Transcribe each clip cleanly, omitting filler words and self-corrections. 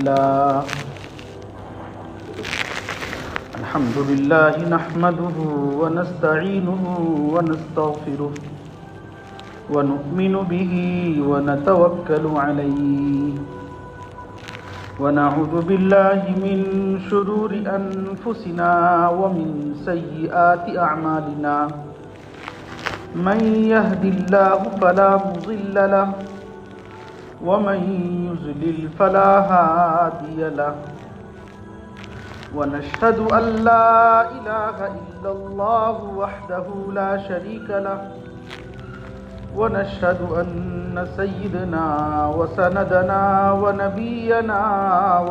قليلا. الحمد لله نحمده ونستعينه ونستغفره ونؤمن به ونتوكل عليه ونعوذ بالله من شرور أنفسنا ومن سيئات أعمالنا. من يهد الله فلا مضل له ومن يضلل فلا هادي له. ونشهد أن لا إله إلا الله وحده لا شريك له. ونشهد أن سيدنا وسندنا ونبينا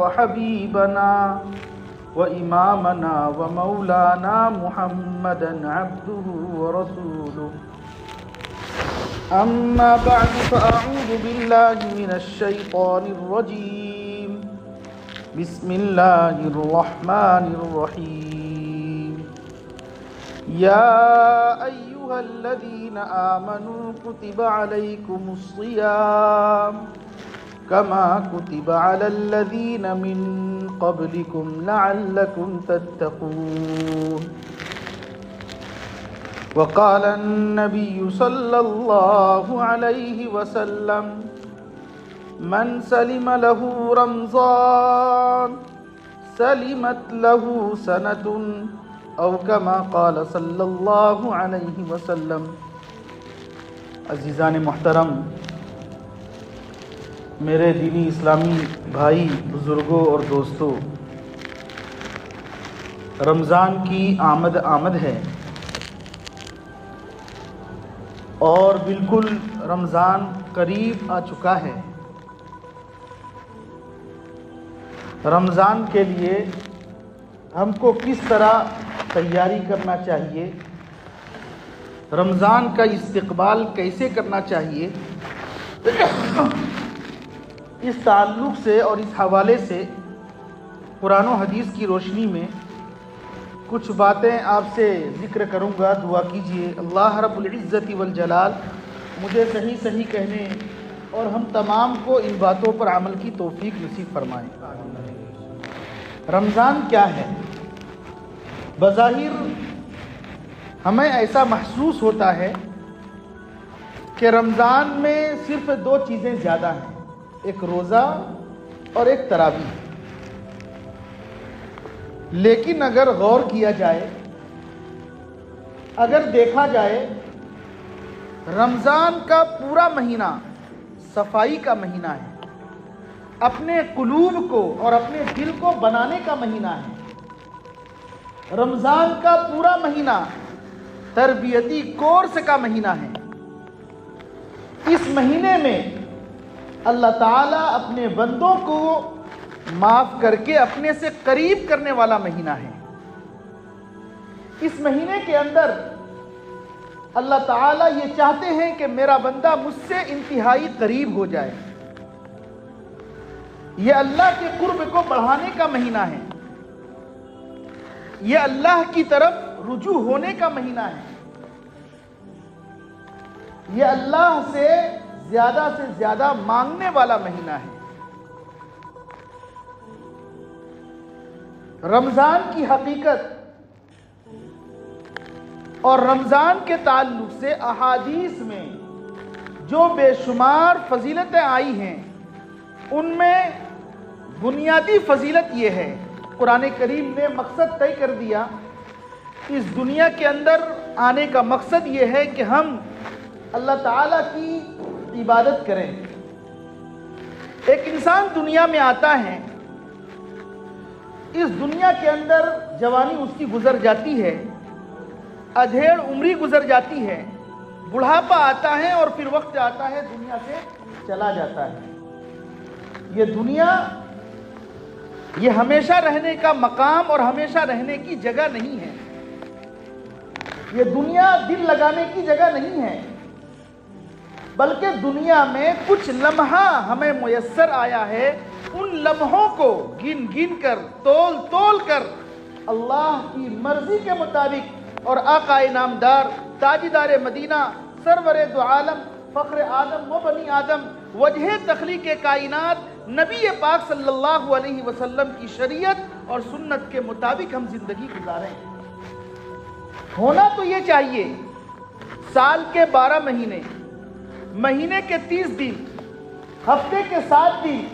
وحبيبنا وإمامنا ومولانا محمدا عبده ورسوله. أما بعد فأعوذ بالله من الشيطان الرجيم. بسم الله الرحمن الرحيم. يا أيها الذين آمنوا كتب عليكم الصيام كما كتب على الذين من قبلكم لعلكم تتقون. وقال النبي صلى الله عليه وسلم من سلم له رمضان سلمت له سنة او كما قال صلی اللہ علیہ وسلم. عزیزان محترم، میرے دینی اسلامی بھائی، بزرگوں اور دوستوں، رمضان کی آمد ہے اور بالکل رمضان قریب آ چکا ہے. رمضان کے لیے ہم کو کس طرح تیاری کرنا چاہیے، رمضان کا استقبال کیسے کرنا چاہیے، اس تعلق سے اور اس حوالے سے قرآن و حدیث کی روشنی میں کچھ باتیں آپ سے ذکر کروں گا. دعا کیجئے اللہ رب العزت والجلال مجھے صحیح کہنے اور ہم تمام کو ان باتوں پر عمل کی توفیق نصیب فرمائے. رمضان کیا ہے؟ بظاہر ہمیں ایسا محسوس ہوتا ہے کہ رمضان میں صرف دو چیزیں زیادہ ہیں، ایک روزہ اور ایک تراویح. لیکن اگر غور کیا جائے، اگر دیکھا جائے، رمضان کا پورا مہینہ صفائی کا مہینہ ہے، اپنے قلوب کو اور اپنے دل کو بنانے کا مہینہ ہے. رمضان کا پورا مہینہ تربیتی کورس کا مہینہ ہے. اس مہینے میں اللہ تعالیٰ اپنے بندوں کو معاف کر کے اپنے سے قریب کرنے والا مہینہ ہے. اس مہینے کے اندر اللہ تعالیٰ یہ چاہتے ہیں کہ میرا بندہ مجھ سے انتہائی قریب ہو جائے. یہ اللہ کے قرب کو بڑھانے کا مہینہ ہے، یہ اللہ کی طرف رجوع ہونے کا مہینہ ہے، یہ اللہ سے زیادہ مانگنے والا مہینہ ہے. رمضان کی حقیقت اور رمضان کے تعلق سے احادیث میں جو بے شمار فضیلتیں آئی ہیں، ان میں بنیادی فضیلت یہ ہے، قرآن کریم نے مقصد طے کر دیا. اس دنیا کے اندر آنے کا مقصد یہ ہے کہ ہم اللہ تعالیٰ کی عبادت کریں. ایک انسان دنیا میں آتا ہے، اس دنیا کے اندر جوانی اس کی گزر جاتی ہے، ادھیڑ عمری گزر جاتی ہے، بڑھاپا آتا ہے اور پھر وقت آتا ہے دنیا سے چلا جاتا ہے. یہ دنیا یہ ہمیشہ رہنے کا مقام اور ہمیشہ رہنے کی جگہ نہیں ہے. یہ دنیا دل لگانے کی جگہ نہیں ہے، بلکہ دنیا میں کچھ لمحہ ہمیں میسر آیا ہے. ان لمحوں کو گن کر تول کر اللہ کی مرضی کے مطابق اور آقا نامدار تاجدار مدینہ سرور دو عالم فخر آدم و بنی آدم وجہ تخلیق کائنات نبی پاک صلی اللہ علیہ وسلم کی شریعت اور سنت کے مطابق ہم زندگی گزاریں۔ ہونا تو یہ چاہیے سال کے 12 مہینے، مہینے کے 30 دن، ہفتے کے 7 دن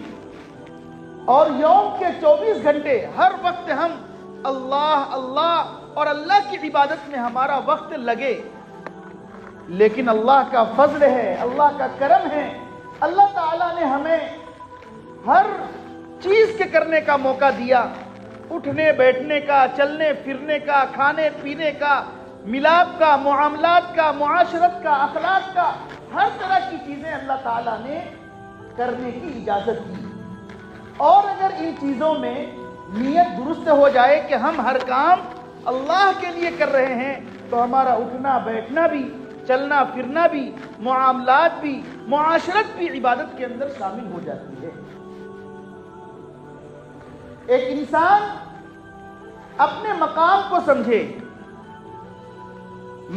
اور یوم کے 24 گھنٹے ہر وقت ہم اللہ اللہ اور اللہ کی عبادت میں ہمارا وقت لگے۔ لیکن اللہ کا فضل ہے، اللہ کا کرم ہے، اللہ تعالیٰ نے ہمیں ہر چیز کے کرنے کا موقع دیا، اٹھنے بیٹھنے کا، چلنے پھرنے کا، کھانے پینے کا، ملاپ کا، معاملات کا، معاشرت کا، اخلاق کا، ہر طرح کی چیزیں اللہ تعالیٰ نے کرنے کی اجازت دی۔ اور اگر ان چیزوں میں نیت درست ہو جائے کہ ہم ہر کام اللہ کے لیے کر رہے ہیں تو ہمارا اٹھنا بیٹھنا بھی، چلنا پھرنا بھی، معاملات بھی، معاشرت بھی عبادت کے اندر شامل ہو جاتی ہے۔ ایک انسان اپنے مقام کو سمجھے،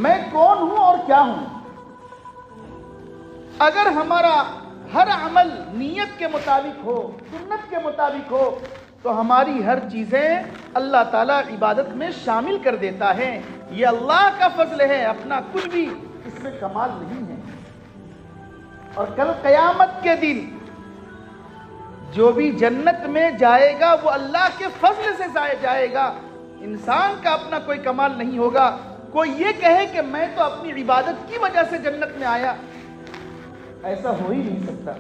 میں کون ہوں اور کیا ہوں۔ اگر ہمارا ہر عمل نیت کے مطابق ہو، سنت کے مطابق ہو، تو ہماری ہر چیزیں اللہ تعالیٰ عبادت میں شامل کر دیتا ہے۔ یہ اللہ کا فضل ہے، اپنا کچھ بھی اس میں کمال نہیں ہے۔ اور کل قیامت کے دن جو بھی جنت میں جائے گا وہ اللہ کے فضل سے جائے گا، انسان کا اپنا کوئی کمال نہیں ہوگا۔ کوئی یہ کہے کہ میں تو اپنی عبادت کی وجہ سے جنت میں آیا، ایسا ہو ہی نہیں سکتا۔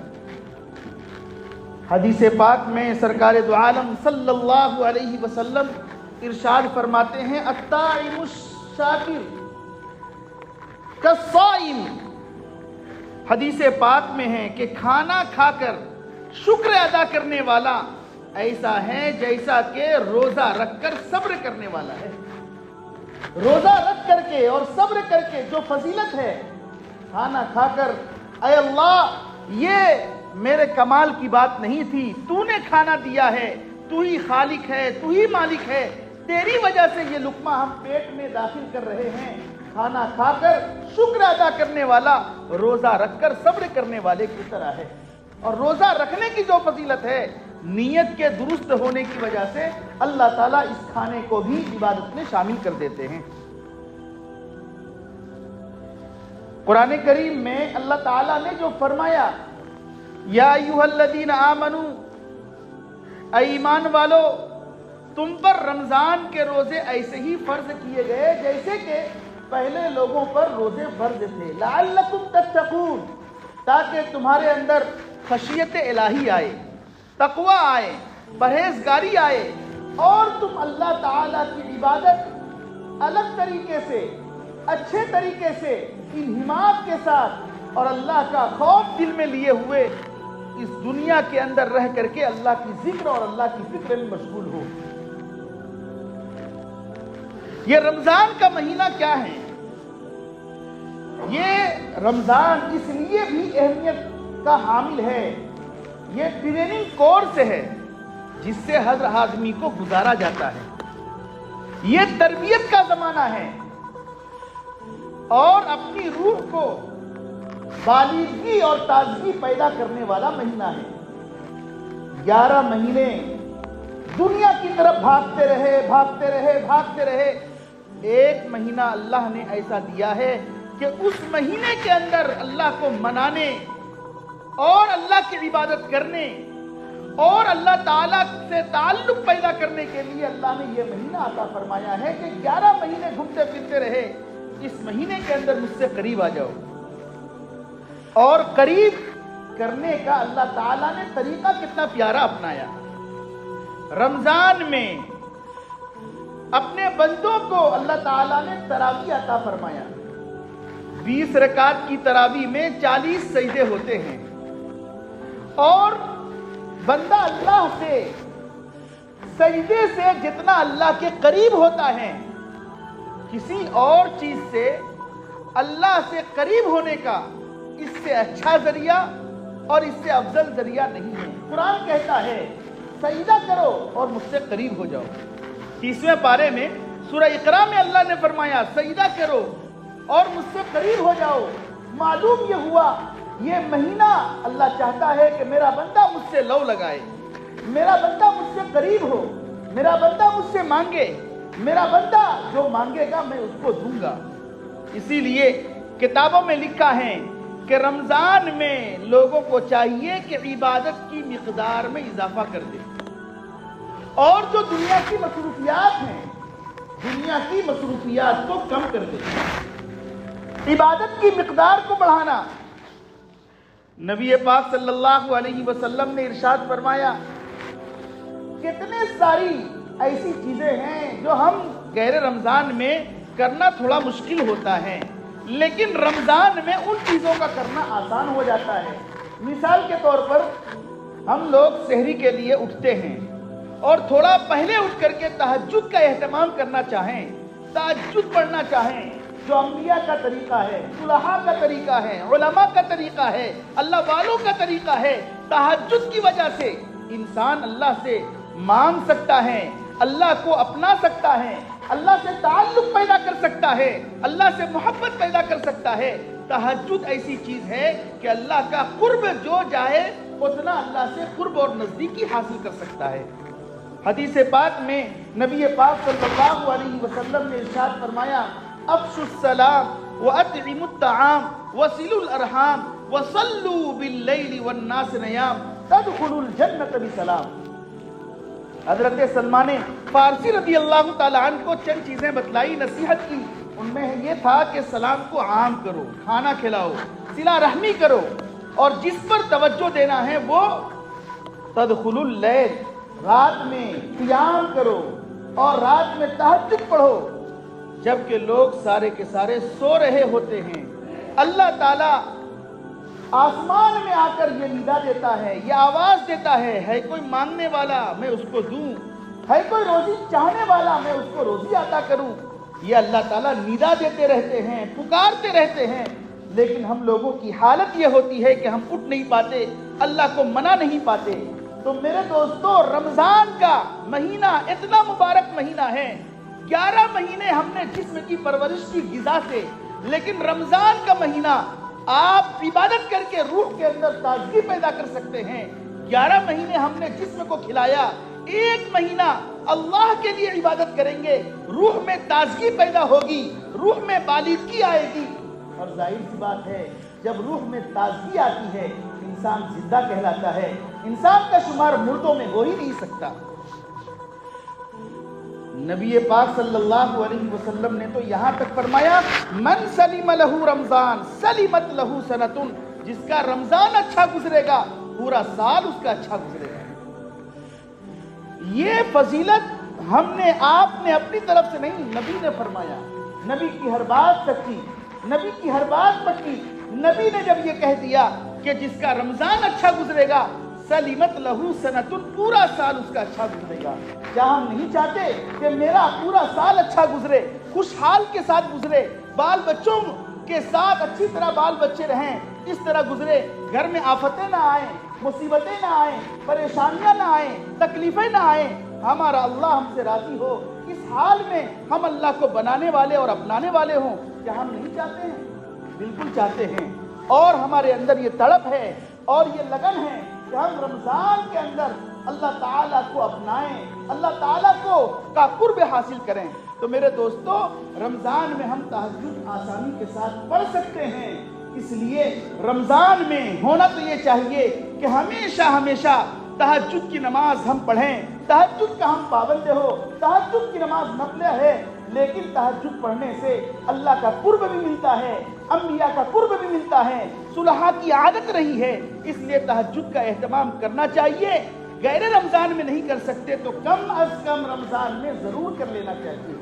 حدیث پاک میں سرکار دو عالم صلی اللہ علیہ وسلم ارشاد فرماتے ہیں، الطاعم الشاکر کالصائم۔ حدیث پاک میں ہے کہ کھانا کھا کر شکر ادا کرنے والا ایسا ہے جیسا کہ روزہ رکھ کر صبر کرنے والا ہے۔ روزہ رکھ کر کے اور صبر کر کے جو فضیلت ہے، کھانا کھا کر اے اللہ یہ میرے کمال کی بات نہیں تھی، تو نے کھانا دیا ہے، تو ہی خالق ہے، تو ہی مالک ہے، تیری وجہ سے یہ لقمہ ہم پیٹ میں داخل کر رہے ہیں۔ کھانا کھا کر شکر ادا کرنے والا روزہ رکھ کر صبر کرنے والے کی طرح ہے۔ اور روزہ رکھنے کی جو فضیلت ہے، نیت کے درست ہونے کی وجہ سے اللہ تعالیٰ اس کھانے کو بھی عبادت میں شامل کر دیتے ہیں۔ قرآن کریم میں اللہ تعالیٰ نے جو فرمایا، یا ایھا الذین آمنوا، اے ایمان والو، تم پر رمضان کے روزے ایسے ہی فرض کیے گئے جیسے کہ پہلے لوگوں پر روزے فرض تھے، لعلکم تتقون، تاکہ تمہارے اندر خشیت الہی آئے، تقوی آئے، پرہیزگاری آئے، اور تم اللہ تعالیٰ کی عبادت الگ طریقے سے، اچھے طریقے سے، انہماک کے ساتھ اور اللہ کا خوف دل میں لیے ہوئے اس دنیا کے اندر رہ کر کے اللہ کی ذکر اور اللہ کی فکر میں مشغول ہو۔ یہ رمضان کا مہینہ کیا ہے؟ یہ رمضان اس لیے بھی اہمیت کا حامل ہے، یہ ٹریننگ کورس ہے جس سے ہر آدمی کو گزارا جاتا ہے۔ یہ تربیت کا زمانہ ہے اور اپنی روح کو بالغی اور تازگی پیدا کرنے والا مہینہ ہے۔ 11 مہینے دنیا کی طرف بھاگتے رہے بھاگتے رہے بھاگتے رہے، ایک مہینہ اللہ نے ایسا دیا ہے کہ اس مہینے کے اندر اللہ کو منانے اور اللہ کی عبادت کرنے اور اللہ تعالیٰ سے تعلق پیدا کرنے کے لیے اللہ نے یہ مہینہ عطا فرمایا ہے کہ 11 مہینے گھومتے پھرتے رہے، اس مہینے کے اندر مجھ سے قریب آ جاؤ۔ اور قریب کرنے کا اللہ تعالیٰ نے طریقہ کتنا پیارا اپنایا۔ رمضان میں اپنے بندوں کو اللہ تعالیٰ نے تراویح عطا فرمایا۔ 20 رکعت کی تراویح میں 40 سجدے ہوتے ہیں، اور بندہ اللہ سے سجدے سے جتنا اللہ کے قریب ہوتا ہے، کسی اور چیز سے اللہ سے قریب ہونے کا اس سے اچھا ذریعہ اور اس سے افضل ذریعہ نہیں ہے۔ قرآن کہتا ہے سجدہ کرو اور مجھ سے قریب ہو جاؤ۔ 30ویں پارے میں سورہ اقرا میں اللہ نے فرمایا سجدہ کرو اور مجھ سے قریب ہو جاؤ۔ معلوم یہ ہوا یہ مہینہ اللہ چاہتا ہے کہ میرا بندہ مجھ سے لو لگائے، میرا بندہ مجھ سے قریب ہو، میرا بندہ مجھ سے مانگے، میرا بندہ جو مانگے گا میں اس کو دوں گا۔ اسی لیے کتابوں میں لکھا ہے کہ رمضان میں لوگوں کو چاہیے کہ عبادت کی مقدار میں اضافہ کر دے، اور جو دنیا کی مصروفیات ہیں دنیا کی مصروفیات کو کم کر دے، عبادت کی مقدار کو بڑھانا۔ نبی پاک صلی اللہ علیہ وسلم نے ارشاد فرمایا، کتنے ساری ایسی چیزیں ہیں جو ہم غیر رمضان میں کرنا تھوڑا مشکل ہوتا ہے، لیکن رمضان میں ان چیزوں کا کرنا آسان ہو جاتا ہے۔ مثال کے طور پر ہم لوگ سحری کے لیے اٹھتے ہیں اور تھوڑا پہلے اٹھ کر کے تہجد کا اہتمام کرنا چاہیں، تہجد پڑھنا چاہیں، جو انبیاء کا طریقہ ہے، صلحاء کا طریقہ ہے، علماء کا طریقہ ہے، اللہ والوں کا طریقہ ہے، تہجد کی وجہ سے انسان اللہ سے مانگ سکتا ہے، اللہ کو اپنا سکتا ہے، اللہ سے تعلق پیدا کر سکتا ہے، اللہ سے محبت پیدا کر سکتا ہے۔ تہجد ایسی چیز ہے کہ اللہ کا قرب جو جائے اتنا اللہ سے قرب اور نزدیکی حاصل کر سکتا ہے۔ حدیث پاک میں نبی پاک صلی اللہ علیہ وسلم نے ارشاد فرمایا، افشوا السلام واطعموا الطعام وصلوا الارحام وصلوا باللیل والناس نیام تدخلوا الجنۃ بسلام۔ حضرت سلمان فارسی رضی اللہ تعالیٰ عنہ کو چند چیزیں بتلائی، نصیحت کی، ان میں یہ تھا کہ سلام کو عام کرو، کھانا کھلاؤ، صلہ رحمی کرو، اور جس پر توجہ دینا ہے وہ تدخلوا اللیل، رات میں قیام کرو اور رات میں تہجد پڑھو، جبکہ لوگ سارے کے سارے سو رہے ہوتے ہیں۔ اللہ تعالیٰ آسمان میں آ کر یہ ندا دیتا ہے، یہ آواز دیتا ہے کوئی مانگنے والا میں اس کو دوں، ہے کوئی روزی چاہنے والا میں اس کو روزی عطا کروں۔ یہ اللہ تعالیٰ ندا دیتے رہتے ہیں، پکارتے رہتے ہیں، لیکن ہم لوگوں کی حالت یہ ہوتی ہے کہ ہم اٹھ نہیں پاتے، اللہ کو منا نہیں پاتے۔ تو میرے دوستو، رمضان کا مہینہ اتنا مبارک مہینہ ہے، 11 مہینے ہم نے جسم کی پرورش کی غذا سے، لیکن رمضان کا مہینہ آپ عبادت کر کے روح کے اندر تازگی پیدا کر سکتے ہیں۔ 11 مہینے ہم نے جسم کو کھلایا، 1 مہینہ اللہ کے لیے عبادت کریں گے، روح میں تازگی پیدا ہوگی، روح میں بالغی آئے گی، اور ظاہر سی بات ہے جب روح میں تازگی آتی ہے انسان زندہ کہلاتا ہے، انسان کا شمار مردوں میں ہو ہی نہیں سکتا۔ نبی پاک صلی اللہ علیہ وسلم نے تو یہاں تک فرمایا، من سلم لہو رمضان سلمت لہو سنتن، جس کا رمضان اچھا گزرے گا پورا سال اس کا اچھا گزرے گا۔ یہ فضیلت ہم نے آپ نے اپنی طرف سے نہیں، نبی نے فرمایا، نبی کی ہر بات سچی، نبی کی ہر بات پکی۔ نبی نے جب یہ کہہ دیا کہ جس کا رمضان اچھا گزرے گا سلیمت لہو سنتن، پورا سال اس کا اچھا گزرے گا۔ کیا ہم نہیں چاہتے کہ میرا پورا سال اچھا گزرے، خوشحال کے ساتھ گزرے، بال بچوں کے ساتھ اچھی طرح بال بچے رہیں، اس طرح گزرے، گھر میں آفتیں نہ آئیں، مصیبتیں نہ آئیں، پریشانیاں نہ آئیں، تکلیفیں نہ آئیں، ہمارا اللہ ہم سے راضی ہو، اس حال میں ہم اللہ کو بنانے والے اور اپنانے والے ہوں۔ کیا ہم نہیں چاہتے ہیں؟ بالکل چاہتے ہیں، اور ہمارے اندر یہ تڑپ ہے اور یہ لگن ہے کہ ہم رمضان کے اندر اللہ تعالیٰ کو اپنائیں، اللہ تعالیٰ کا قرب حاصل کریں۔ تو میرے دوستو، رمضان میں ہم تہجد آسانی کے ساتھ پڑھ سکتے ہیں، اس لیے رمضان میں ہونا تو یہ چاہیے کہ ہمیشہ تہجد کی نماز ہم پڑھیں، تہجد کا ہم پابند ہو، تہجد کی نماز نفل ہے، لیکن تہجد پڑھنے سے اللہ کا قرب بھی ملتا ہے، انبیاء کا قرب بھی ملتا ہے، صلحاء کی عادت رہی ہے، اس لیے تہجد کا اہتمام کرنا چاہیے۔ غیر رمضان میں نہیں کر سکتے تو کم از کم رمضان میں ضرور کر لینا چاہیے۔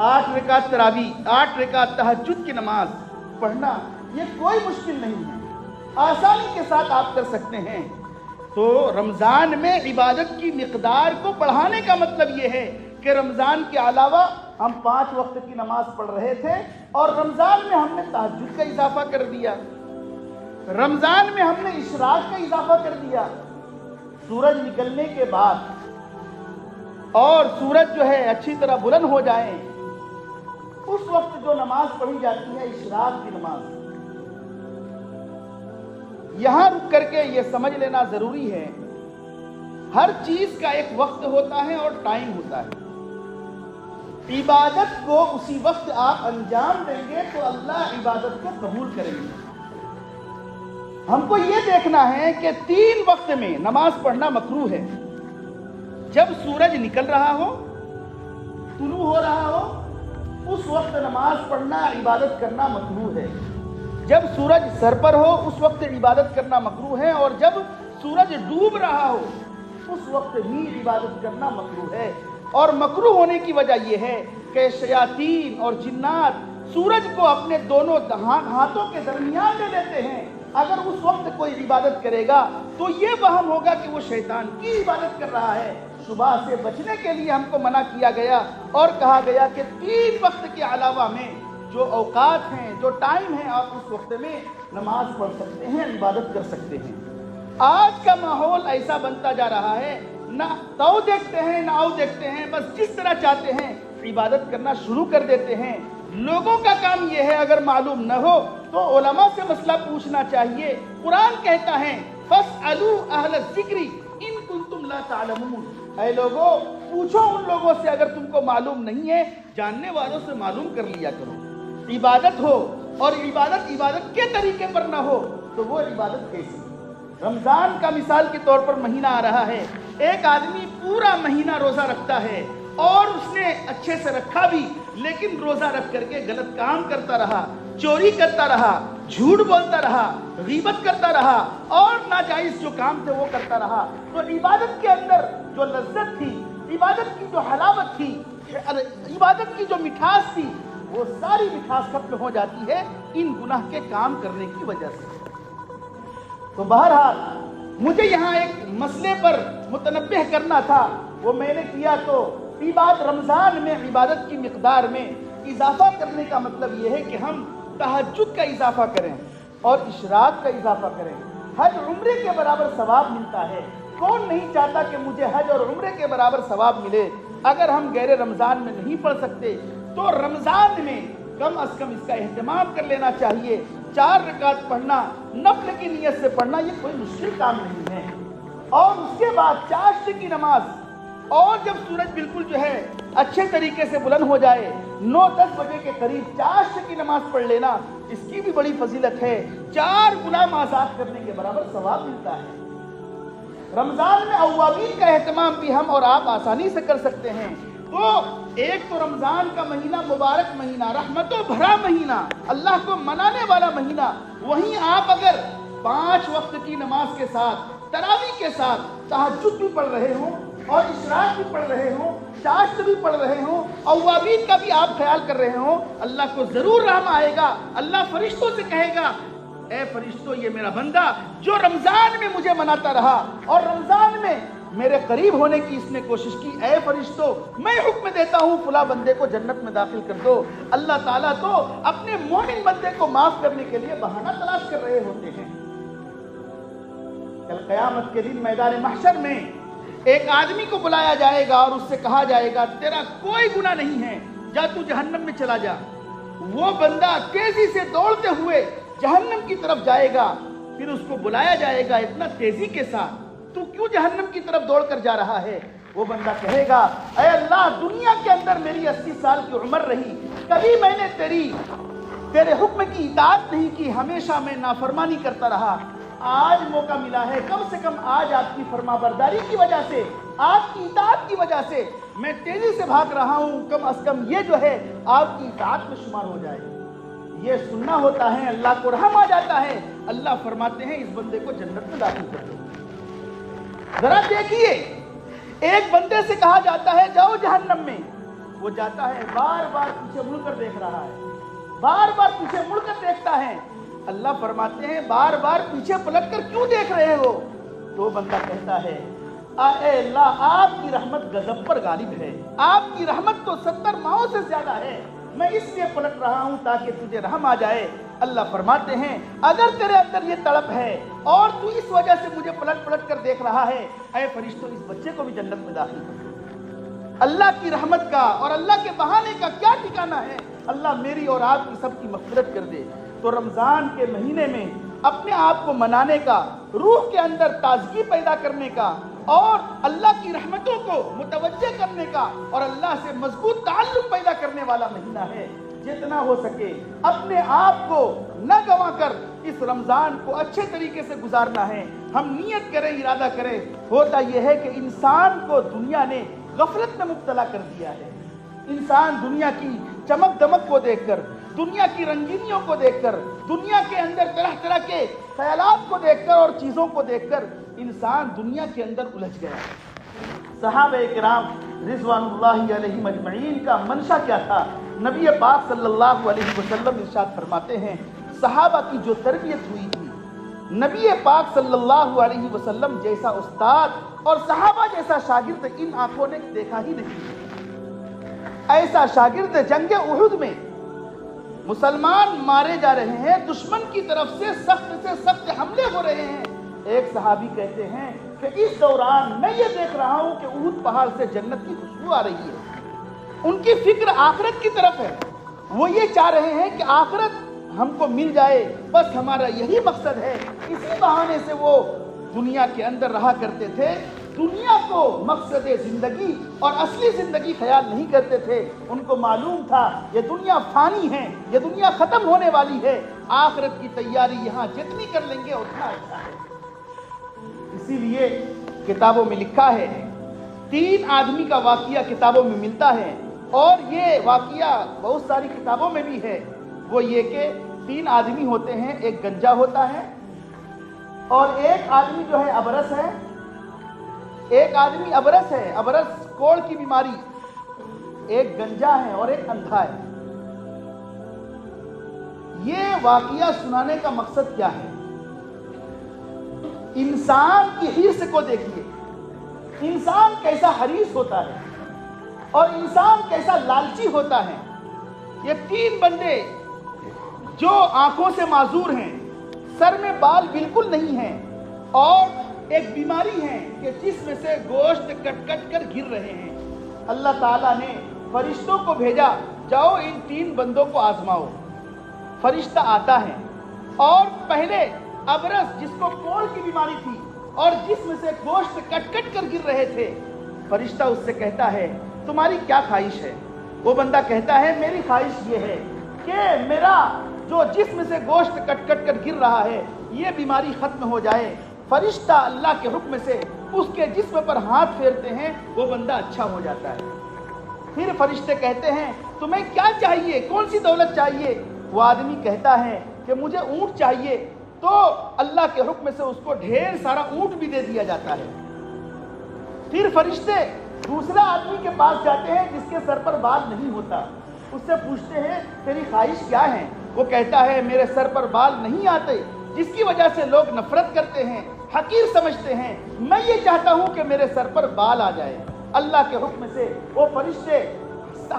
8 رکعت تراویح، 8 رکعت تہجد کی نماز پڑھنا یہ کوئی مشکل نہیں ہے، آسانی کے ساتھ آپ کر سکتے ہیں۔ تو رمضان میں عبادت کی مقدار کو بڑھانے کا مطلب یہ ہے کہ رمضان کے علاوہ ہم 5 وقت کی نماز پڑھ رہے تھے اور رمضان میں ہم نے تہجد کا اضافہ کر دیا، رمضان میں ہم نے اشراق کا اضافہ کر دیا۔ سورج نکلنے کے بعد اور سورج جو ہے اچھی طرح بلند ہو جائے، اس وقت جو نماز پڑھی جاتی ہے اشراق کی نماز، یہاں رک کر کے یہ سمجھ لینا ضروری ہے، ہر چیز کا ایک وقت ہوتا ہے اور ٹائم ہوتا ہے۔ عبادت کو اسی وقت آپ انجام دیں گے تو اللہ عبادت کو قبول کریں گے۔ ہم کو یہ دیکھنا ہے کہ 3 وقت میں نماز پڑھنا مکروہ ہے۔ جب سورج نکل رہا ہو، طلوع ہو رہا ہو، اس وقت نماز پڑھنا، عبادت کرنا مکروہ ہے۔ جب سورج سر پر ہو اس وقت عبادت کرنا مکروہ ہے، اور جب سورج ڈوب رہا ہو اس وقت بھی عبادت کرنا مکروہ ہے۔ اور مکروہ ہونے کی وجہ یہ ہے کہ شیاطین اور جنات سورج کو اپنے دونوں ہاتھوں کے درمیان لے لیتے ہیں۔ اگر اس وقت کوئی عبادت کرے گا تو یہ وہم ہوگا کہ وہ شیطان کی عبادت کر رہا ہے۔ صبح سے بچنے کے لیے ہم کو منع کیا گیا اور کہا گیا کہ 3 وقت کے علاوہ میں جو اوقات ہیں، جو ٹائم ہے، آپ اس وقت میں نماز پڑھ سکتے ہیں، عبادت کر سکتے ہیں۔ آج کا ماحول ایسا بنتا جا رہا ہے، نہ تو دیکھتے ہیں نہ آؤ دیکھتے ہیں، بس جس طرح چاہتے ہیں عبادت کرنا شروع کر دیتے ہیں۔ لوگوں کا کام یہ ہے، اگر معلوم نہ ہو تو علماء سے مسئلہ پوچھنا چاہیے۔ قرآن کہتا ہے فَاسْأَلُوا أَهْلَ الذِّكْرِ إِن كُنتُمْ لَا تَعْلَمُونَ، اے لوگوں پوچھو ان لوگوں سے اگر تم کو معلوم نہیں ہے، جاننے والوں سے معلوم کر لیا کرو۔ عبادت ہو اور عبادت کے طریقے پر نہ ہو تو وہ عبادت کیسی؟ رمضان کا مثال کے طور پر مہینہ آ رہا ہے، ایک آدمی پورا مہینہ روزہ رکھتا ہے اور اس نے اچھے سے رکھا بھی، لیکن روزہ رکھ کر کے غلط کام کرتا رہا، چوری کرتا رہا، جھوٹ بولتا رہا، غیبت کرتا رہا اور ناجائز جو کام تھے وہ کرتا رہا، تو عبادت کے اندر جو لذت تھی، عبادت کی جو حلاوت تھی، عبادت کی جو مٹھاس تھی، وہ ساری مٹھاس ختم ہو جاتی ہے ان گناہ کے کام کرنے کی وجہ سے۔ تو بہرحال مجھے یہاں ایک مسئلے پر متنبہ کرنا تھا، وہ میں نے کیا۔ تو رمضان میں عبادت کی مقدار میں اضافہ کرنے کا مطلب یہ ہے کہ ہم تہجد کا اضافہ کریں اور اشراق کا اضافہ کریں۔ حج عمرے کے برابر ثواب ملتا ہے، کون نہیں چاہتا کہ مجھے حج اور عمرے کے برابر ثواب ملے؟ اگر ہم غیر رمضان میں نہیں پڑھ سکتے تو رمضان میں کم از کم اس کا اہتمام کر لینا چاہیے۔ 4 رکعت پڑھنا، نفل کی نیت سے پڑھنا، یہ کوئی مشکل کام نہیں ہے۔ اور اس کے بعد چاشت کی نماز، اور جب سورج بالکل جو ہے اچھے طریقے سے بلند ہو جائے 9-10 بجے کے قریب چاشت کی نماز پڑھ لینا، اس کی بھی بڑی فضیلت ہے۔ 4 گنا معذات کرنے کے برابر ثواب ملتا ہے۔ رمضان میں اوابین کا اہتمام بھی ہم اور آپ آسانی سے کر سکتے ہیں۔ تو ایک تو رمضان کا مہینہ مبارک مہینہ، رحمتوں بھرا مہینہ، اللہ کو منانے والا مہینہ، وہیں آپ اگر 5 وقت کی نماز کے ساتھ، تراویح کے ساتھ تہجد بھی پڑھ رہے ہوں اور اشراق بھی پڑھ رہے ہوں، چاشت بھی پڑھ رہے ہوں، اوابین کا بھی آپ خیال کر رہے ہوں، اللہ کو ضرور رحم آئے گا۔ اللہ فرشتوں سے کہے گا اے فرشتوں، یہ میرا بندہ جو رمضان میں مجھے مناتا رہا اور رمضان میں میرے قریب ہونے کی اس نے کوشش کی، اے فرشتوں میں حکم دیتا ہوں فلاں بندے کو جنت میں داخل کر دو۔ اللہ تعالیٰ تو اپنے مومن بندے کو معاف کرنے کے لیے بہانہ تلاش کر رہے ہوتے ہیں۔ کل قیامت کے دن میدان محشر میں ایک آدمی کو بلایا جائے گا اور اس سے کہا جائے گا تیرا کوئی گناہ نہیں ہے، جا تو جہنم میں چلا جا۔ وہ بندہ تیزی سے دوڑتے ہوئے جہنم کی طرف جائے گا، پھر اس کو بلایا جائے گا اتنا تیزی کے ساتھ، تو کیوں جہنم کی طرف دوڑ کر جا رہا ہے؟ وہ بندہ کہے گا اے اللہ، دنیا کے اندر میری 80 سال کی عمر رہی، کبھی میں نے تیرے حکم کی اطاعت نہیں کی، ہمیشہ میں نافرمانی کرتا رہا۔ آج موقع ملا ہے، کم سے کم آج آپ کی فرما برداری کی وجہ سے، آپ کی اطاعت کی وجہ سے میں تیزی سے بھاگ رہا ہوں، کم از کم یہ جو ہے آپ کی اطاعت میں شمار ہو جائے۔ یہ سننا ہوتا ہے، اللہ کو رحم آ جاتا ہے، اللہ فرماتے ہیں اس بندے کو جنت میں داخل کر دو۔ ذرا دیکھیے، ایک بندے سے کہا جاتا ہے جاؤ جہنم میں، وہ جاتا ہے، بار بار پیچھے مڑ کر دیکھ رہا ہے، بار بار پیچھے مڑ کر دیکھتا ہے۔ اللہ فرماتے ہیں بار بار پیچھے پلٹ کر کیوں دیکھ رہے ہو؟ تو بندہ کہتا ہے اے اللہ، آپ کی رحمت غضب پر غالب ہے، آپ کی رحمت تو 70 ماؤں سے زیادہ ہے، میں اس لیے پلٹ رہا ہوں تاکہ تجھے رحم آ جائے۔ اللہ فرماتے ہیں اگر تیرے اندر یہ تڑپ ہے اور تو اس وجہ سے مجھے پلٹ پلٹ کر دیکھ رہا ہے، اے فرشتوں اس بچے کو بھی جنت میں داخل کر دو۔ اللہ کی رحمت کا اور اللہ کے بہانے کا کیا ٹھکانہ ہے؟ اللہ میری اور آپ کی سب کی مغفرت کر دے۔ تو رمضان کے مہینے میں اپنے آپ کو منانے کا، روح کے اندر تازگی پیدا کرنے کا اور اللہ کی رحمتوں کو متوجہ کرنے کا اور اللہ سے مضبوط تعلق پیدا کرنے والا مہینہ ہے۔ جتنا ہو سکے اپنے آپ کو نہ گنوا کر اس رمضان کو اچھے طریقے سے گزارنا ہے۔ ہم نیت کریں، ارادہ کریں۔ ہوتا یہ ہے کہ انسان کو دنیا نے غفلت میں مبتلا کر دیا ہے۔ انسان دنیا کی چمک دمک کو دیکھ کر، دنیا کی رنگینیوں کو دیکھ کر، دنیا کے اندر طرح طرح کے خیالات کو دیکھ کر اور چیزوں کو دیکھ کر انسان دنیا کے اندر الجھ گیا۔ صحابہ کرام رضوان اللہ علیہم اجمعین کا منشا کیا تھا؟ نبی پاک صلی اللہ علیہ وسلم ارشاد فرماتے ہیں، صحابہ کی جو تربیت ہوئی تھی، نبی پاک صلی اللہ علیہ وسلم جیسا استاد اور صحابہ جیسا شاگرد ان آنکھوں نے دیکھا ہی نہیں۔ ایسا شاگرد جنگ احد میں مسلمان مارے جا رہے ہیں، دشمن کی طرف سے سخت حملے ہو رہے ہیں۔ ایک صحابی کہتے ہیں کہ اس دوران میں یہ دیکھ رہا ہوں کہ احد پہاڑ سے جنت کی خوشبو آ رہی ہے۔ ان کی فکر آخرت کی طرف ہے، وہ یہ چاہ رہے ہیں کہ آخرت ہم کو مل جائے، بس ہمارا یہی مقصد ہے۔ اسی بہانے سے وہ دنیا کے اندر رہا کرتے تھے، دنیا کو مقصد زندگی اور اصلی زندگی خیال نہیں کرتے تھے۔ ان کو معلوم تھا یہ دنیا فانی ہے، یہ دنیا ختم ہونے والی ہے، آخرت کی تیاری یہاں جتنی کر لیں گے اتنا اچھا ہے۔ اسی لیے کتابوں میں لکھا ہے، 3 آدمی کا واقعہ کتابوں میں ملتا ہے اور یہ واقعہ بہت ساری کتابوں میں بھی ہے۔ وہ یہ کہ 3 آدمی ہوتے ہیں، ایک گنجا ہوتا ہے اور ایک آدمی جو ہے ابرس ہے، ایک آدمی ابرس ہے، ابرس کوڑ کی بیماری، ایک گنجا ہے اور ایک اندھا ہے۔ یہ واقعہ سنانے کا مقصد کیا ہے؟ انسان کی حرص کو دیکھیے، انسان کیسا حریص ہوتا ہے اور انسان کیسا لالچی ہوتا ہے۔ یہ 3 بندے جو آنکھوں سے معذور ہیں، سر میں بال بالکل نہیں ہیں اور ایک بیماری ہے کہ جس میں سے گوشت کٹ کٹ کر گر رہے ہیں۔ اللہ تعالیٰ نے فرشتوں کو بھیجا، جاؤ ان 3 بندوں کو آزماؤ۔ فرشتہ آتا ہے اور پہلے ابرس جس کو کوڑ کی بیماری تھی اور جس میں سے گوشت کٹ کٹ کر گر رہے تھے، فرشتہ اس سے کہتا ہے تمہاری کیا خواہش ہے؟ وہ بندہ کہتا ہے میری خواہش یہ ہے کہ میرا جو جسم سے گوشت کٹ کٹ کر گر رہا ہے یہ بیماری ختم ہو جائے۔ فرشتہ اللہ کے حکم سے اس کے جسم پر ہاتھ پھیرتے ہیں، وہ بندہ اچھا ہو جاتا ہے۔ پھر فرشتے کہتے ہیں تمہیں کیا چاہیے، کون سی دولت چاہیے؟ وہ آدمی کہتا ہے کہ مجھے اونٹ چاہیے، تو اللہ کے حکم سے اس کو ڈھیر سارا اونٹ بھی دے دیا جاتا ہے۔ پھر فرشتے دوسرا آدمی کے پاس جاتے ہیں جس کے سر پر بال نہیں ہوتا، اس سے پوچھتے ہیں تیری خواہش کیا ہے؟ وہ کہتا ہے میرے سر پر بال نہیں آتے، جس کی وجہ سے لوگ نفرت کرتے ہیں، حقیر سمجھتے ہیں، میں یہ چاہتا ہوں کہ میرے سر پر بال آ جائے۔ اللہ کے حکم سے وہ فرشتے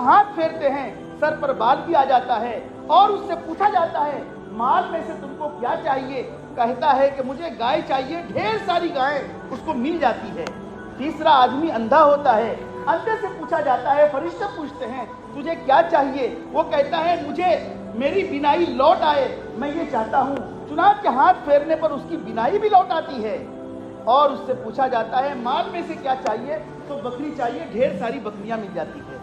ہاتھ پھیرتے ہیں، سر پر بال بھی آ جاتا ہے اور اس سے پوچھا جاتا ہے مال میں سے تم کو کیا چاہیے؟ کہتا ہے کہ مجھے گائے چاہیے، ڈھیر ساری گائے اس کو مل جاتی ہے۔ تیسرا آدمی اندھا ہوتا ہے، اندھے سے پوچھا جاتا ہے، فرشتے پوچھتے ہیں تجھے کیا چاہیے؟ وہ کہتا ہے مجھے میری بینائی لوٹ آئے، میں یہ چاہتا ہوں۔ چنانچہ ہاتھ پھیرنے پر اس کی بینائی بھی لوٹ آتی ہے اور اس سے پوچھا جاتا ہے مال میں سے کیا چاہیے؟ تو بکری چاہیے، ڈھیر ساری بکریاں مل جاتی ہے۔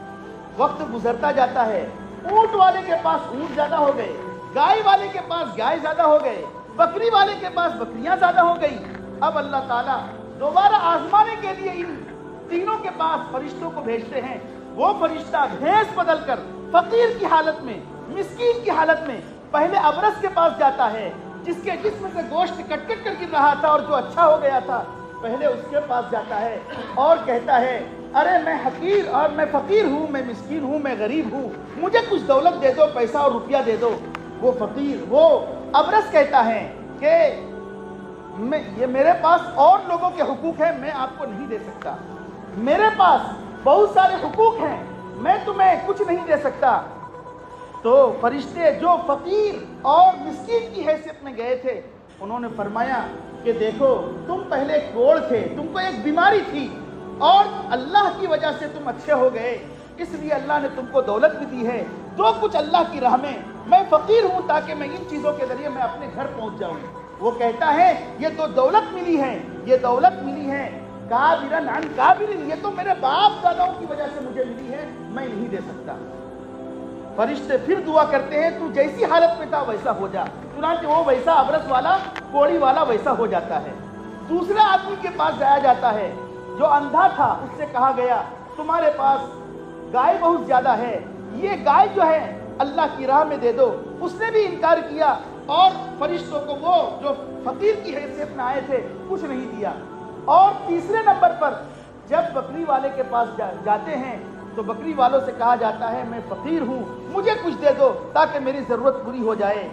وقت گزرتا جاتا ہے، اونٹ والے کے پاس اونٹ زیادہ ہو گئے، گائے والے کے پاس گائے زیادہ ہو گئے، بکری والے کے پاس بکریاں زیادہ ہو گئی۔ اب اللہ تعالیٰ دوبارہ آزمانے کے لیے ان تینوں کے پاس فرشتوں کو بھیجتے ہیں۔ وہ فرشتہ بھیس بدل کر فقیر کی حالت میں، مسکین کی حالت میں پہلے ابرس کے پاس جاتا ہے جس کے جسم سے گوشت کٹ کٹ کر گر رہا تھا اور جو اچھا ہو گیا تھا، پہلے اس کے پاس جاتا ہے اور کہتا ہے ارے میں حقیر اور میں فقیر ہوں، میں مسکین ہوں، میں غریب ہوں، مجھے کچھ دولت دے دو، پیسہ اور روپیہ دے دو۔ وہ فقیر، وہ ابرس کہتا ہے کہ یہ میرے پاس اور لوگوں کے حقوق ہیں، میں آپ کو نہیں دے سکتا، میرے پاس بہت سارے حقوق ہیں، میں تمہیں کچھ نہیں دے سکتا۔ تو فرشتے جو فقیر اور مسکین کی حیثیت میں گئے تھے انہوں نے فرمایا کہ دیکھو تم پہلے کوڑ تھے، تم کو ایک بیماری تھی، اور اللہ کی وجہ سے تم اچھے ہو گئے، اس لیے اللہ نے تم کو دولت بھی دی ہے، جو کچھ اللہ کی راہ میں فقیر ہوں تاکہ میں ان چیزوں کے ذریعے میں اپنے گھر پہنچ جاؤں۔ وہ کہتا ہے یہ تو دولت ملی ہے، یہ دولت ملی ہے کابرن عن کابرن، یہ تو میرے باپ داداؤں کی وجہ سے مجھے ملی ہے، میں نہیں دے سکتا۔ فرشتے پھر دعا کرتے ہیں تو جیسی حالت میں تھا ویسا ہو جا، چنانچہ وہ ویسا ابرص والا، کوڑی والا ویسا ہو جاتا ہے۔ دوسرے آدمی کے پاس جایا جاتا ہے جو اندھا تھا، اس سے کہا گیا تمہارے پاس گائے بہت زیادہ ہے، یہ گائے جو ہے اللہ کی راہ میں دے دو۔ اس نے بھی انکار کیا اور فرشتوں کو وہ جو فقیر کی حیثیت میں آئے تھے کچھ نہیں دیا۔ اور تیسرے نمبر پر جب بکری والے کے پاس جاتے ہیں تو بکری والوں سے کہا جاتا ہے میں فقیر ہوں، مجھے کچھ دے دو تاکہ میری ضرورت پوری ہو جائے۔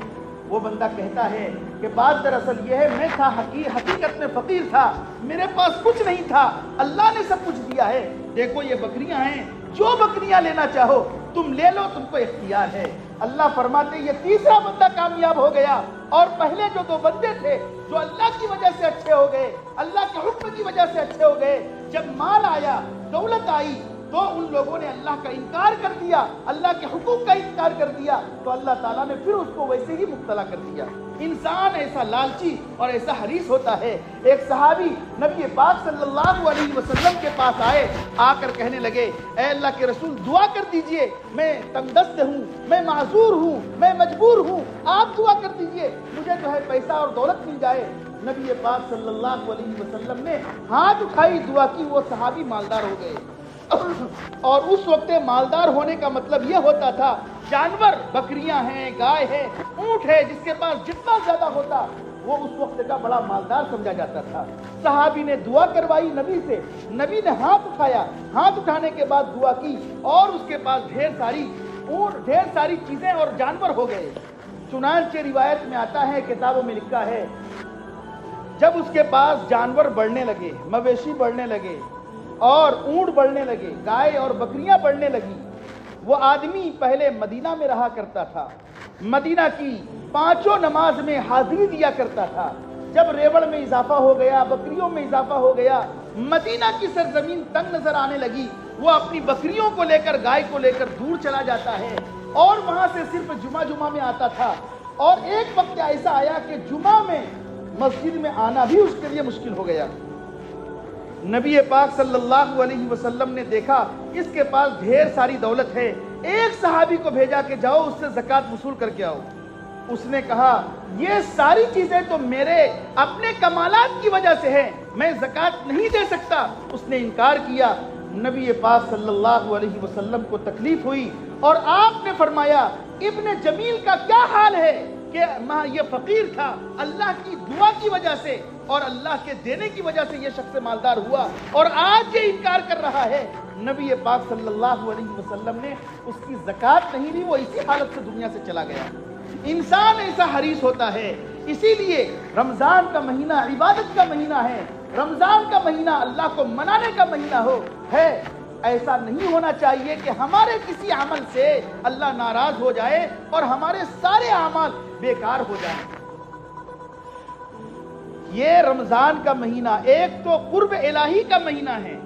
وہ بندہ کہتا ہے کہ بات دراصل یہ ہے میں تھا حقیقت میں فقیر تھا، میرے پاس کچھ نہیں تھا، اللہ نے سب کچھ دیا ہے، دیکھو یہ بکریاں ہیں، جو بکریاں لینا چاہو تم لے لو، تم کو اختیار ہے۔ اللہ فرماتے یہ تیسرا بندہ کامیاب ہو گیا، اور پہلے جو دو بندے تھے جو اللہ کی وجہ سے اچھے ہو گئے، اللہ کے حکم کی وجہ سے اچھے ہو گئے، جب مال آیا، دولت آئی، تو ان لوگوں نے اللہ کا انکار کر دیا، اللہ کے حکم کا انکار کر دیا، تو اللہ تعالیٰ نے پھر اس کو ویسے ہی مبتلا کر دیا۔ انسان ایسا لالچی اور ایسا حریص ہوتا ہے۔ ایک صحابی نبی پاک صلی اللہ علیہ وسلم کے پاس آئے، آ کر کہنے لگے اے اللہ کے رسول دعا کر دیجئے، میں تنگ دست ہوں، میں معذور ہوں، میں مجبور ہوں، آپ دعا کر دیجئے مجھے جو ہے پیسہ اور دولت مل جائے۔ نبی پاک صلی اللہ علیہ وسلم نے ہاتھ اٹھائی، دعا کی، وہ صحابی مالدار ہو گئے۔ اور اس وقت مالدار ہونے کا مطلب یہ ہوتا تھا جانور، بکریاں ہیں، گائے ہے، اونٹ ہے، جس کے پاس جتنا زیادہ ہوتا وہ اس وقت کا بڑا مالدار سمجھا جاتا تھا۔ صحابی نے دعا کروائی نبی سے، نبی نے ہاتھ اٹھایا، ہاتھ اٹھانے کے بعد دعا کی، اور اس کے پاس ڈھیر ساری چیزیں اور جانور ہو گئے۔ چنانچہ روایت میں آتا ہے، کتابوں میں لکھا ہے، جب اس کے پاس جانور بڑھنے لگے، مویشی بڑھنے لگے اور اونٹ بڑھنے لگے، گائے اور بکریاں بڑھنے لگی، وہ آدمی پہلے مدینہ میں رہا کرتا تھا، مدینہ کی 5 نماز میں حاضری دیا کرتا تھا۔ جب ریوڑ میں اضافہ ہو گیا، بکریوں میں اضافہ ہو گیا، مدینہ کی سرزمین تنگ نظر آنے لگی، وہ اپنی بکریوں کو لے کر، گائے کو لے کر دور چلا جاتا ہے، اور وہاں سے صرف جمعہ میں آتا تھا۔ اور ایک وقت ایسا آیا کہ جمعہ میں مسجد میں آنا بھی اس کے لیے مشکل ہو گیا۔ نبی پاک صلی اللہ علیہ وسلم نے دیکھا اس کے پاس ڈھیر ساری دولت ہے، ایک صحابی کو بھیجا کہ جاؤ اس سے زکوٰۃ وصول کر کے آؤ۔ اس نے کہا یہ ساری چیزیں تو میرے اپنے کمالات کی وجہ سے ہیں، میں زکوٰۃ نہیں دے سکتا۔ اس نے انکار کیا۔ نبی پاک صلی اللہ علیہ وسلم کو تکلیف ہوئی، اور آپ نے فرمایا ابن جمیل کا کیا حال ہے کہ یہ فقیر تھا، اللہ کی دعا کی وجہ سے اور اللہ کے دینے کی وجہ سے یہ شخص مالدار ہوا، اور آج یہ انکار کر رہا ہے۔ نبی پاک صلی اللہ علیہ وسلم نے اس کی زکوٰۃ نہیں لی، وہ اسی حالت سے دنیا سے چلا گیا۔ انسان ایسا حریص ہوتا ہے، اسی لیے رمضان کا مہینہ عبادت کا مہینہ ہے، رمضان کا مہینہ اللہ کو منانے کا مہینہ ہے۔ ایسا نہیں ہونا چاہیے کہ ہمارے کسی عمل سے اللہ ناراض ہو جائے اور ہمارے سارے اعمال بیکار ہو جائیں۔ یہ رمضان کا مہینہ ایک تو قرب الہی کا مہینہ ہے،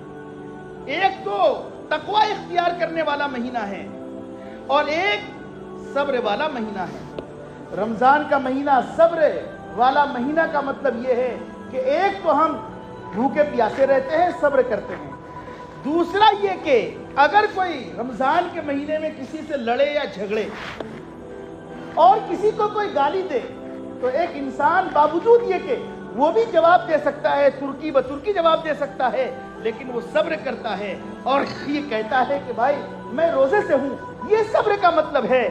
ایک تو تقوی اختیار کرنے والا مہینہ ہے، اور ایک صبر والا مہینہ ہے۔ رمضان کا مہینہ صبر والا مہینہ کا مطلب یہ ہے کہ ایک تو ہم بھوکے پیاسے رہتے ہیں، صبر کرتے ہیں۔ دوسرا یہ کہ اگر کوئی رمضان کے مہینے میں کسی سے لڑے یا جھگڑے اور کسی کو کوئی گالی دے تو ایک انسان باوجود یہ کہ وہ بھی جواب دے سکتا ہے، ترکی بترکی جواب دے سکتا ہے، لیکن وہ صبر کرتا ہے اور یہ کہتا ہے کہ بھائی میں روزے سے ہوں، یہ صبر کا مطلب ہے۔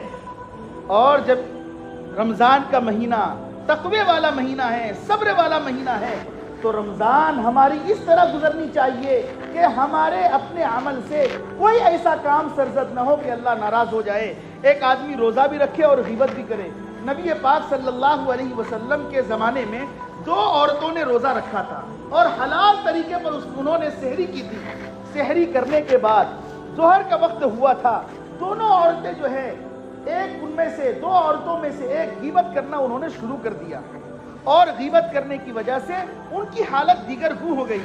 اور جب رمضان کا مہینہ تقوی والا مہینہ ہے، صبر والا مہینہ ہے، تو رمضان ہماری اس طرح گزرنی چاہیے کہ ہمارے اپنے عمل سے کوئی ایسا کام سرزد نہ ہو کہ اللہ ناراض ہو جائے۔ ایک آدمی روزہ بھی رکھے اور غیبت بھی کرے۔ نبی پاک صلی اللہ علیہ وسلم کے زمانے میں 2 عورتوں نے روزہ رکھا تھا اور حلال طریقے پر انہوں نے سحری کی تھی۔ سحری کرنے کے بعد ظہر کا وقت ہوا تھا، دونوں عورتیں جو ہے ان میں سے 2 عورتوں میں سے ایک غیبت کرنا انہوں نے شروع کر دیا، اور غیبت کرنے کی وجہ سے ان کی حالت دیگر گو ہو گئی۔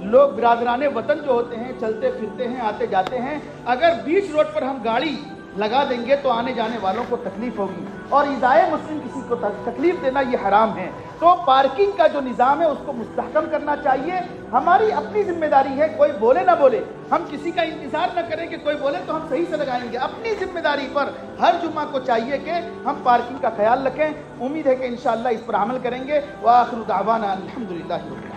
لوگ برادران وطن جو ہوتے ہیں چلتے پھرتے ہیں آتے جاتے ہیں، اگر بیچ روڈ پر ہم گاڑی لگا دیں گے تو آنے جانے والوں کو تکلیف ہوگی، اور ایذائے مسلم کسی کو تکلیف دینا یہ حرام ہے۔ تو پارکنگ کا جو نظام ہے اس کو مستحکم کرنا چاہیے۔ ہماری اپنی ذمہ داری ہے، کوئی بولے نہ بولے، ہم کسی کا انتظار نہ کریں کہ کوئی بولے تو ہم صحیح سے لگائیں گے۔ اپنی ذمہ داری پر ہر جمعہ کو چاہیے کہ ہم پارکنگ کا خیال رکھیں۔ امید ہے کہ انشاءاللہ اس پر عمل کریں گے۔ وآخر دعوانا الحمدللہ رب العالمین۔